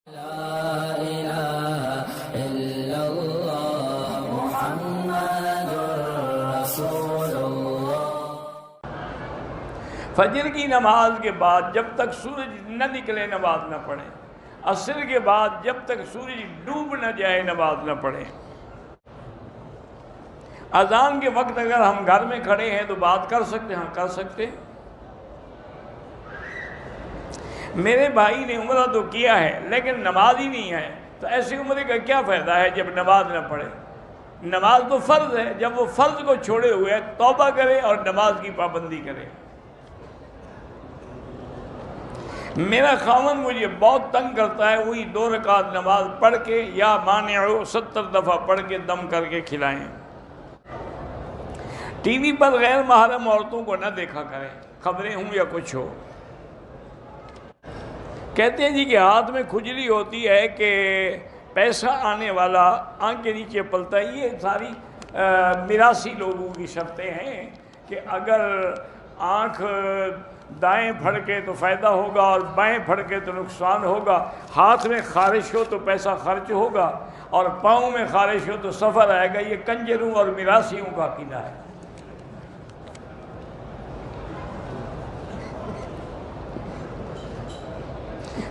لا إله إلا الله محمد رسول اللہ۔ فجر کی نماز کے بعد جب تک سورج نہ نکلے نماز نہ پڑھیں، عصر کے بعد جب تک سورج ڈوب نہ جائے نماز نہ پڑھیں۔ اذان کے وقت اگر ہم گھر میں کھڑے ہیں تو بات کر سکتے ہیں؟ ہاں کر سکتے ہیں۔ میرے بھائی نے عمرہ تو کیا ہے لیکن نماز ہی نہیں ہے، تو ایسی عمرے کا کیا فائدہ ہے جب نماز نہ پڑھے؟ نماز تو فرض ہے، جب وہ فرض کو چھوڑے ہوئے توبہ کرے اور نماز کی پابندی کرے۔ میرا خاوند مجھے بہت تنگ کرتا ہے، وہی 2 رکعت نماز پڑھ کے یا مانعو 70 دفعہ پڑھ کے دم کر کے کھلائیں۔ ٹی وی پر غیر محرم عورتوں کو نہ دیکھا کریں، خبریں ہوں یا کچھ ہو۔ کہتے ہیں جی کہ ہاتھ میں کھجلی ہوتی ہے کہ پیسہ آنے والا آنکھ کے نیچے پلتا ہے۔ یہ ساری میراثی لوگوں کی شرطیں ہیں کہ اگر آنکھ دائیں پھڑکے تو فائدہ ہوگا اور بائیں پھڑکے تو نقصان ہوگا، ہاتھ میں خارش ہو تو پیسہ خرچ ہوگا اور پاؤں میں خارش ہو تو سفر آئے گا۔ یہ کنجروں اور میراثیوں کا عقیدہ ہے۔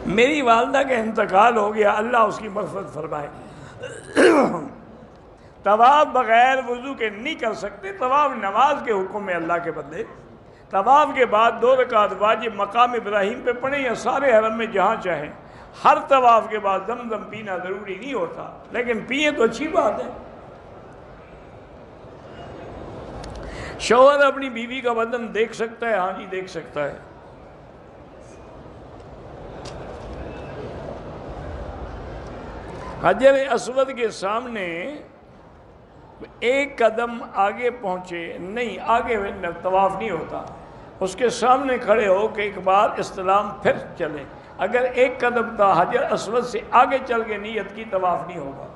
میری والدہ کا انتقال ہو گیا، اللہ اس کی مغفرت فرمائے۔ طواف بغیر وضو کے نہیں کر سکتے، طواف نماز کے حکم میں اللہ کے بندے۔ طواف کے بعد 2 رکعت واجب مقام ابراہیم پہ پڑھیں یا سارے حرم میں جہاں چاہیں۔ ہر طواف کے بعد زمزم پینا ضروری نہیں ہوتا، لیکن پیئے تو اچھی بات ہے۔ شوہر اپنی بیوی کا بدن دیکھ سکتا ہے؟ ہاں جی دیکھ سکتا ہے۔ حجر اسود کے سامنے 1 قدم آگے پہنچے نہیں، آگے طواف نہیں ہوتا، اس کے سامنے کھڑے ہو کے ایک بار استلام پھر چلے۔ اگر 1 قدم تا حجر اسود سے آگے چل کے نیت کی طواف نہیں ہوگا۔